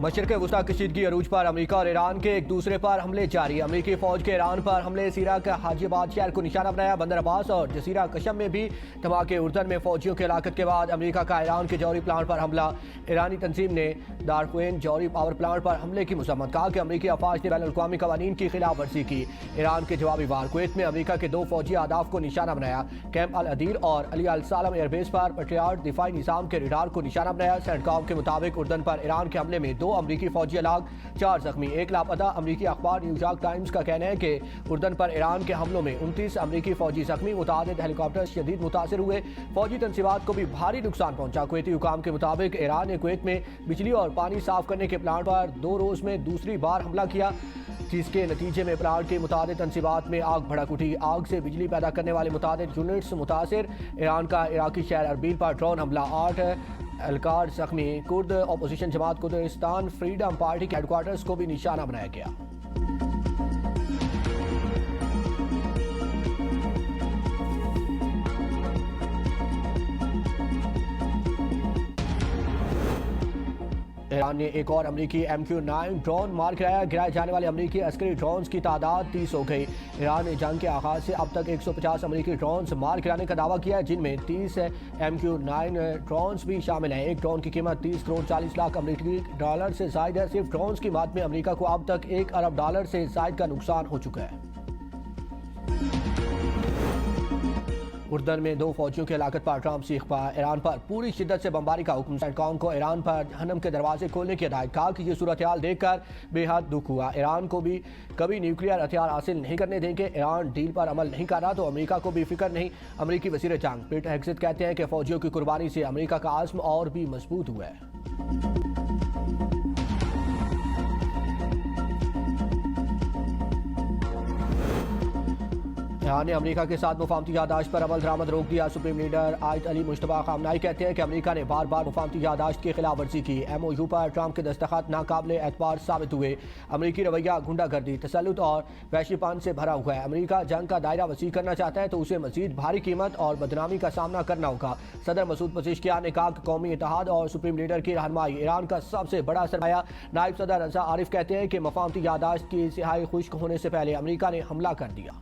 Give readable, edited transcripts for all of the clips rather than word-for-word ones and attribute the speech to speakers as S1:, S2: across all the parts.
S1: मशरिक़ वुस्ता कशीदगी अरूज पर अमेरिका और ईरान के एक दूसरे पर हमले जारी। अमेरिकी फौज के ईरान पर हमले सीरिया के हाजीबाद शहर को निशाना बनाया। बंदर अब्बास और जसीरा कशम में भी धमाके। उर्दन में फौजियों की हलाकत के बाद अमेरिका का ईरान के जौहरी प्लांट पर हमला। ईरानी तंजीम ने दारक्वेन जौहरी पावर प्लांट पर हमले की मजम्मत। कहा कि अमेरिकी अफवाज ने बैनुल-अक़वामी कवानीन की खिलाफ वर्जी की। ईरान के जवाबी वार। कुवैत में अमेरिका के 2 फौजी अहदाफ को निशाना बनाया। कैंप अल अदीर और अली अल सालम एयरबेस पर पेट्रियट दिफाई निज़ाम के रडार को निशाना बनाया। सेंटकॉम के मुताबिक उर्दन पर ईरान के हमले में 2 अमेरिकी फौजी 4 जख्मी, 1 लापता। अमेरिकी अखबार न्यूयॉर्क टाइम्स का कहना है कि उर्दन पर ईरान के हमलों में 29 अमेरिकी फौजी जख्मी, मुतादिद हेलीकॉप्टर शदीद मुतासर हुए। फौजी तंसीबात को भी भारी नुकसान पहुंचा। कुवैती हुकाम के मुताबिक ईरान ने कुवैत में बिजली और पानी साफ करने के प्लांट पर 2 रोज में दूसरी बार हमला किया, जिसके नतीजे में प्लांट के मुतादिद तंसीबात में आग भड़क उठी। आग से बिजली पैदा करने वाले मुतादिद यूनिट्स मुतासर। ईरान का इराकी शहर अरबील पर ड्रोन हमला, 8 एहलकार जख्मी। कुर्द अपोजिशन जमात कुर्दिस्तान फ्रीडम पार्टी के हेडक्वार्टर्स को भी निशाना बनाया गया। ईरान ने एक और अमेरिकी MQ-9 ड्रोन मार गिराया। गिराए जाने वाले अमेरिकी अस्करी ड्रोन्स की तादाद 30 हो गई। ईरान ने जंग के आगाज से अब तक 150 अमेरिकी ड्रोन्स मार गिराने का दावा किया है, जिनमें 30 MQ-9 ड्रोन्स भी शामिल हैं। एक ड्रोन की कीमत 30 करोड़ 40 लाख अमेरिकी डॉलर से जायद है। सिर्फ ड्रोन्स की मद में अमेरिका को अब तक $1 अरब से जायद का नुकसान हो चुका है। उर्दन में 2 फौजियों की हलाकत पर ट्रंप सीख पा। ईरान पर पूरी शिद्दत से बमबारी का हुक्म। सेंटकॉम को ईरान पर जहन्नम के दरवाजे खोलने की हिदायत। कहा कि ये सूरत हाल देखकर बेहद दुख हुआ। ईरान को भी कभी न्यूक्लियर हथियार हासिल नहीं करने देंगे। ईरान डील पर अमल नहीं कर रहा तो अमेरिका को भी फिक्र नहीं। अमेरिकी वज़ीर जंग पीट हेगसेथ कहते हैं कि फौजियों की कुर्बानी से अमेरिका का आज़्म और भी मजबूत हुआ है। ईरान ने अमेरिका के साथ मुफाहमती यादाश्त पर अमल दरामद रोक दिया। सुप्रीम लीडर आयत अली मुश्तबा खामनाई कहते हैं कि अमेरिका ने बार बार मुफाहमती यादाश्त की खिलाफ वर्जी की। MOU पर ट्रंप के दस्तखत नाकाबिले एतबार साबित हुए। अमेरिकी रवैया गुंडागर्दी, तसल्लुत और वहशीपन से भरा हुआ है। अमेरिका जंग का दायरा वसी करना चाहता है तो उसे मजीद भारी कीमत और बदनामी का सामना करना होगा। सदर मसूद पज़ेश्कियान ने कहा कि कौमी इत्तेहाद और सुप्रीम लीडर की रहनुमाई ईरान का सबसे बड़ा सरमाया। नायब सदर रज़ा आरिफ कहते हैं कि मुफाहमती यादाश्त की सिहाई खुश्क होने से पहले अमेरिका ने हमला कर दिया।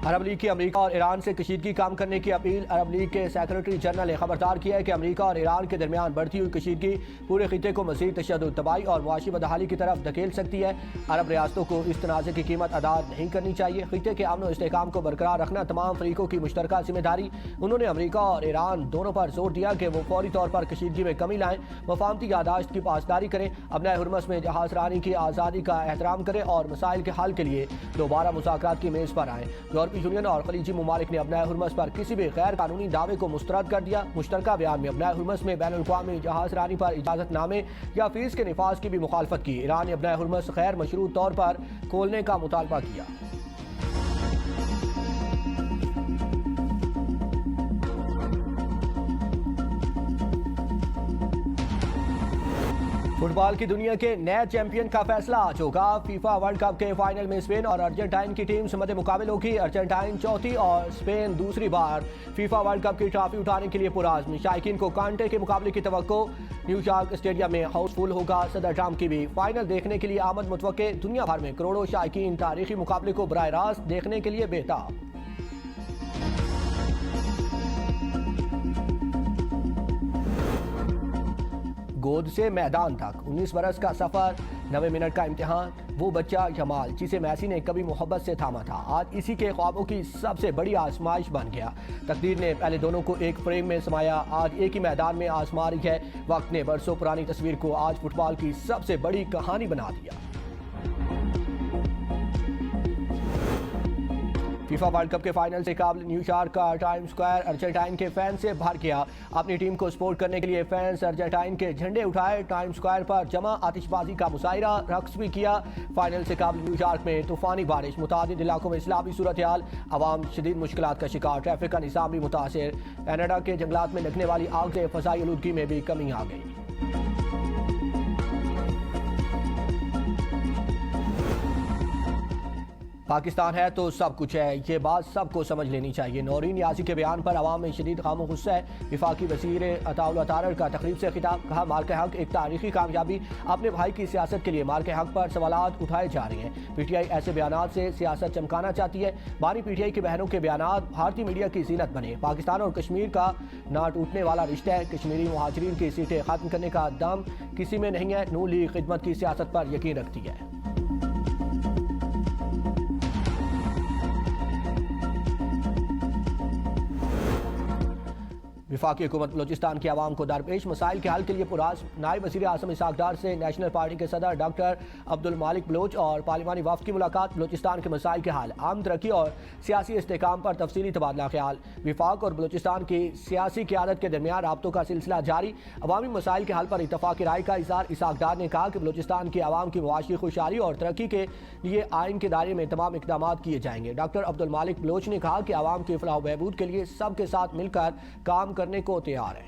S1: अरब लीग की अमेरिका और ईरान से कशीदगी काम करने की अपील। अरब लीग के सेक्रेटरी जनरल ने खबरदार किया है कि अमेरिका और ईरान के दरमियान बढ़ती हुई कशीदगी पूरे खिते को मज़ीद तशद्दुद, तबाही और मुआशी बदहाली की तरफ धकेल सकती है। अरब रियासतों को इस तनाज़े की कीमत अदा नहीं करनी चाहिए। खिते के अमन और इस्तेहकाम को बरकरार रखना तमाम फरीकों की मुश्तरका जिम्मेदारी। उन्होंने अमेरिका और ईरान दोनों पर जोर दिया कि वो फौरी तौर पर कशीदगी में कमी लाएं, मुफाहमती यादाश्त की पासदारी करें, अपने हुर्मस में जहाज रानी की आज़ादी का एहतराम करें और मसाइल के हल के लिए दोबारा मुज़ाकरात की मेज़ पर आएँ। यूरोपीय यूनियन और खलीजी ममालिक ने अपने हुर्मस पर किसी भी गैर कानूनी दावे को मुस्तरद कर दिया। मुश्तरका बयान में अपने हुर्मस में बैनुल-अक़वामी जहाज रानी पर इजाज़तनामे या फीस के निफाज की भी मुखालफत की। ईरान ने अपने हुर्मस गैर मशरूत तौर पर खोलने का मुतालबा किया। फुटबॉल की दुनिया के नए चैंपियन का फैसला आज होगा। फीफा वर्ल्ड कप के फाइनल में स्पेन और अर्जेंटाइन की टीम मध्य मुकाबले होगी। अर्जेंटाइन चौथी और स्पेन दूसरी बार फीफा वर्ल्ड कप की ट्रॉफी उठाने के लिए पुरआज़्म। शायकीन को कांटे के मुकाबले की तवक्को। न्यूयॉर्क स्टेडियम में हाउसफुल होगा। सदर ट्रंप की भी फाइनल देखने के लिए आमद मुतवक्के। दुनिया भर में करोड़ों शायकीन तारीखी मुकाबले को बराह रास्त देखने के लिए बेताब। गोद से मैदान तक 19 बरस का सफर, 90 मिनट का इम्तिहान। वो बच्चा जमाल जिसे मैसी ने कभी मोहब्बत से थामा था, आज इसी के ख्वाबों की सबसे बड़ी आजमाइश बन गया। तकदीर ने पहले दोनों को एक फ्रेम में समाया, आज एक ही मैदान में आजमा रही है। वक्त ने बरसों पुरानी तस्वीर को आज फुटबॉल की सबसे बड़ी कहानी बना दिया। फीफा वर्ल्ड कप के फाइनल से काबिल न्यूयॉर्क का टाइम्स स्क्वायर अर्जेंटाइन के फैन से भर गया। अपनी टीम को सपोर्ट करने के लिए फैंस अर्जेंटाइन के झंडे उठाए, टाइम्स स्क्वायर पर जमा, आतिशबाजी का मुजाहिरा, रक्स भी किया। फाइनल से काबिल न्यूयॉर्क में तूफानी बारिश, मुतादिद इलाकों में इस्लामी सूरत हाल, आवाम शदीद मुश्किलात का शिकार, ट्रैफिक का निज़ाम भी मुतासिर। कनाडा के जंगलात में लगने वाली आग से फ़ज़ाई आलूदगी में भी कमी आ गई। पाकिस्तान है तो सब कुछ है, ये बात सबको समझ लेनी चाहिए। नौरीन नियाज़ी के बयान पर अवाम में शदीद गम गुस्सा है। वफाकी वज़ीर अताउल अतारर का तकरीब से खिताब, कहा मार्के हक एक तारीखी कामयाबी, अपने भाई की सियासत के लिए मार्के हक पर सवालात उठाए जा रहे हैं। PTI ऐसे बयानात से सियासत चमकाना चाहती है। बानी PTI की बहनों के बयानात भारतीय मीडिया की जीनत बने। पाकिस्तान और कश्मीर का ना टूटने वाला रिश्ता है। कश्मीरी मुहाजिरीन की सीटें खत्म करने का दम किसी में नहीं है। नून लीग खिदमत की सियासत पर यकीन रखती है। वफाकी हुकूमत बलोचिस्तान की आवाम को दरपेश मसाइल के हल के लिए पुरास। नायब वज़ीर आज़म इसहाक डार से नेशनल पार्टी के सदर डॉक्टर अब्दुल मालिक बलोच और पार्लिमानी वफ़द की मुलाकात। बलोचिस्तान के मसाइल के हल, आम तरक्की और सियासी इस्तेहकाम पर तफसीली तबादला ख्याल। वफाक और बलोचिस्तान की सियासी क़यादत के दरमियान राब्तों का सिलसिला जारी। अवामी मसाइल के हल पर इत्तफ़ाक़ी राय का इज़हार। इसहाक डार ने कहा कि बलोचिस्तान की आवाम की मुआशी खुशहाली और तरक्की के लिए आइन के दायरे में तमाम इक़दाम किए जाएंगे। डॉक्टर अब्दुल मालिक बलोच ने कहा कि आवाम की फलाह बहबूद के लिए सबके साथ मिलकर काम करने को तैयार है।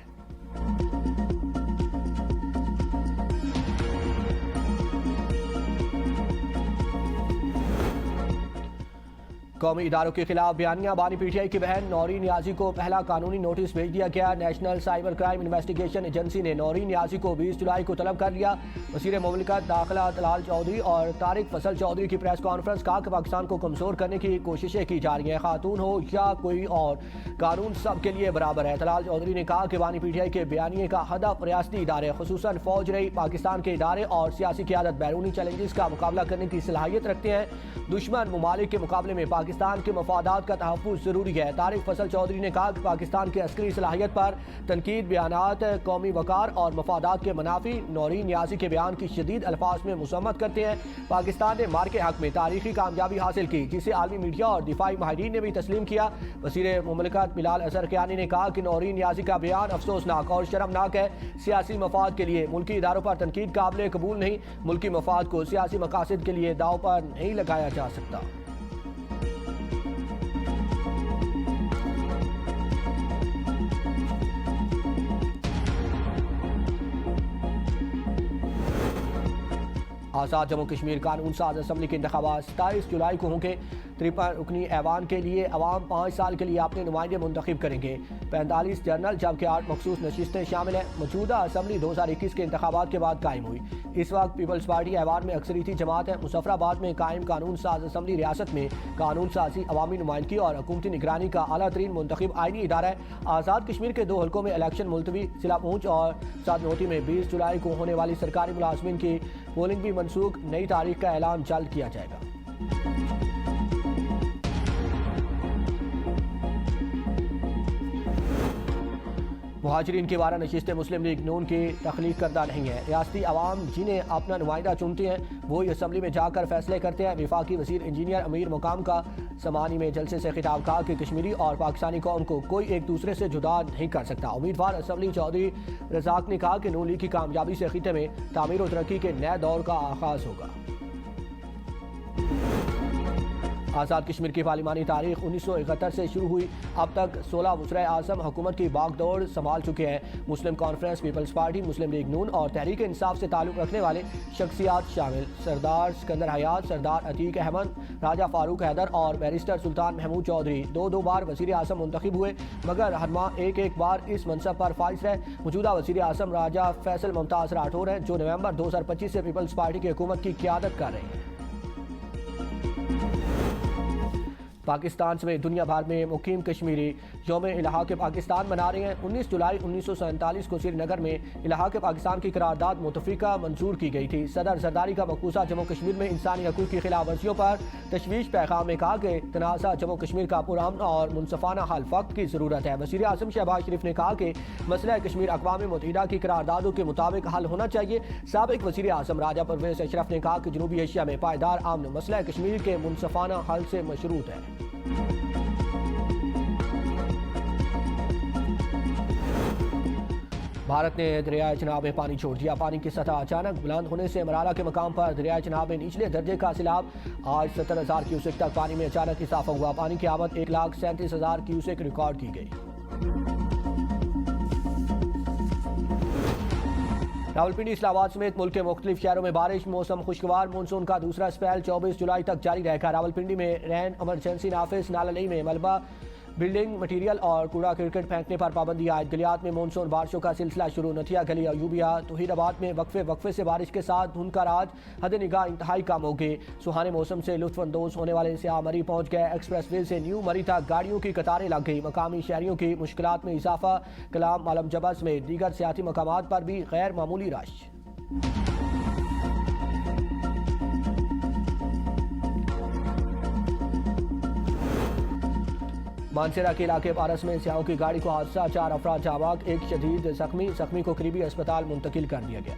S1: कौमी इदारों के खिलाफ बयानियां। बानी PTI की बहन नौरीन नियाज़ी को पहला कानूनी नोटिस भेज दिया गया। National cyber crime investigation agency ने नौरीन नियाज़ी को 20 जुलाई को तलब कर लिया। वज़ीर मुमलिकत दाखिला तलाल चौधरी और तारिक फसल चौधरी की प्रेस कॉन्फ्रेंस, कहा कि पाकिस्तान को कमज़ोर करने की कोशिशें की जा रही हैं। खातून हो या कोई और, कानून सब के लिए बराबर है। तलाल चौधरी ने कहा कि बानी PTI के बयानिए का हदफ रियासती इदारे खुसूसन फ़ौज रही पाकिस्तान के इदारे और सियासी क़यादत बैरूनी चैलेंजेस का मुकाबला करने की सलाहियत रखते हैं। दुश्मन ममालिक के मुकाबले में पाकिस्तान के मफादात का तहफ़्फ़ुज़ ज़रूरी है। तारिक फसल चौधरी ने कहा कि पाकिस्तान की अस्करी सलाहियत पर तनकीद बयानात कौमी वकार और मफादात के मनाफी। नौरीन नियाज़ी के बयान की शदीद अल्फाज में मुसम्मत करते हैं। पाकिस्तान ने मार्के हक में तारीखी कामयाबी हासिल की, जिसे आलमी मीडिया और दिफाई माहिरीन ने भी तस्लीम किया। वज़ीर मुमलिकत बिलाल अज़हर कियानी ने कहा कि नौरीन नियाज़ी का बयान अफसोसनाक और शर्मनाक है। सियासी मफाद के लिए मुल्की इदारों पर तनकीद काबिल कबूल नहीं। मुल्की मफाद को सियासी मकासद के लिए दाव पर नहीं लगाया जा सकता। आज़ाद जम्मू कश्मीर कानून साज असम्बली के इंतखाबात 27 जुलाई को होंगे। 53 रुकनी ऐवान के लिए अवाम 5 साल के लिए अपने नुमाइंदे मुंतखब करेंगे। 45 जनरल जबकि 8 मखसूस नशिस्तें शामिल हैं। मौजूदा असम्बली 2021 के इंतखाबात के बाद कायम हुई। इस वक्त पीपल्स पार्टी ऐवान में अक्सरियती जमात है। मुजफ्फराबाद में कायम कानून साज असम्बली रियासत में कानून साजी, अवामी नुमाइंदगी और हुकूमती निगरानी का आला तरीन मुंतखब आइनी इदारा है। आज़ाद कश्मीर के 2 हल्कों में इलेक्शन मुलतवी। जिला पूंछ और सादनोती में 20 जुलाई को होने वाली सरकारी मुलाजमीन की पोलिंग भी मनसूख। नई तारीख का ऐलान जल्द किया जाएगा। मुहाजिरीन की वारा नशिस्तें मुस्लिम लीग नून की तख्लीक करदा नहीं है। रियासती अवाम जिन्हें अपना नुमाइंदा चुनते हैं वो असम्बली में जाकर फैसले करते हैं। वफाकी वज़ीर इंजीनियर अमीर मुकाम का समानी में जलसे से खिताब, कहा कि कश्मीरी और पाकिस्तानी कौम को कोई एक दूसरे से जुदा नहीं कर सकता। उम्मीदवार असम्बली चौधरी रज़ाक ने कहा कि नून लीग की कामयाबी से खिते में तामीर और तरक्की के नए दौर का आगाज़ होगा। आज़ाद कश्मीर की पार्लिमानी तारीख 1971 से शुरू हुई। अब तक 16 वज़ीर आज़म हुकूमत की बागडोर संभाल चुके हैं। मुस्लिम कॉन्फ्रेंस, पीपल्स पार्टी, मुस्लिम लीग नून और तहरीक इंसाफ से ताल्लुक़ रखने वाले शख्सियात शामिल। सरदार सिकंदर हयात, सरदार अतीक अहमद, राजा फारूक हैदर और बैरिस्टर सुल्तान महमूद चौधरी 2-2 बार वज़ीर आज़म मुंतखब हुए, मगर हर माह एक बार इस मनसब पर फाइज रहे। मौजूदा वज़ीर आज़म राजा फैसल मुमताज़ राठौर हैं, जो नवंबर 2025 से पीपल्स पार्टी की हुकूमत की क़यादत कर रहे हैं। पाकिस्तान समेत दुनिया भर में मुकीम कश्मीरी यौम इलाक़े पाकिस्तान मना रहे हैं। 19 जुलाई 1947 को श्रीनगर में इलाक़े पाकिस्तान की करारदाद मुतफ़िका मंजूर की गई थी। सदर जरदारी का मकबूजा जम्मू कश्मीर में इंसानी हकूक़ की खिलाफ वर्जियों पर तशवीश पैगाम में कहा कि तनाज़ा जम्मू कश्मीर का पुरअमन और मुनसफ़ाना हल वक्त की ज़रूरत है। वज़ीर आज़म शहबाज शरीफ ने कहा कि मसला कश्मीर अक़वाम मुत्तहिदा की करारदादों के मुताबिक हल होना चाहिए। साबिक़ वज़ीर आज़म राजा परवेज़ अशरफ ने कहा कि जनूबी एशिया में पायदार अमन मसला कश्मीर के मुनसफ़ाना हल से मशरूत है। भारत ने दरियाए चनाब में पानी छोड़ दिया। पानी की सतह अचानक बुलंद होने से मराला के मकाम पर दरियाए चनाब में निचले दर्जे का सैलाब। आज 70,000 क्यूसेक तक पानी में अचानक इजाफा हुआ। पानी की आमद 1,37,000 क्यूसेक रिकॉर्ड की गई। रावलपिंडी, इस्लामाबाद समेत मुल्क के मुख्तलिफ शहरों में बारिश। मौसम खुशगवार। मानसून का दूसरा स्पेल 24 जुलाई तक जारी रहेगा। रावलपिंडी में रैन इमरजेंसी नाफिज। नाललई में मलबा, बिल्डिंग मटीरियल और कूड़ा क्रिकेट फेंकने पर पाबंदी आयद। गलियात में मानसून बारिशों का सिलसिला शुरू। नथिया गली, अयूबिया, तोहीराबाद में वक्फे से बारिश के साथ धुंध का राज हद निगाह इंतहाई कम हो गए। सुहाने मौसम से लुत्फानंदोज होने वाले सियाह मरी पहुंच गए। एक्सप्रेस वे से न्यू मरी तक गाड़ियों की कतारें लग गई। मकामी शहरियों की मुश्किलात में इजाफा। कलाम, आलम जबस में दीगर सियाती मकामात पर भी गैर मामूली रश। मानसेरा के इलाके पारस में सियाहों की गाड़ी को हादसा। 4 अफराद जाबाक, एक शदीद जख्मी को करीबी अस्पताल मुंतकिल कर दिया गया।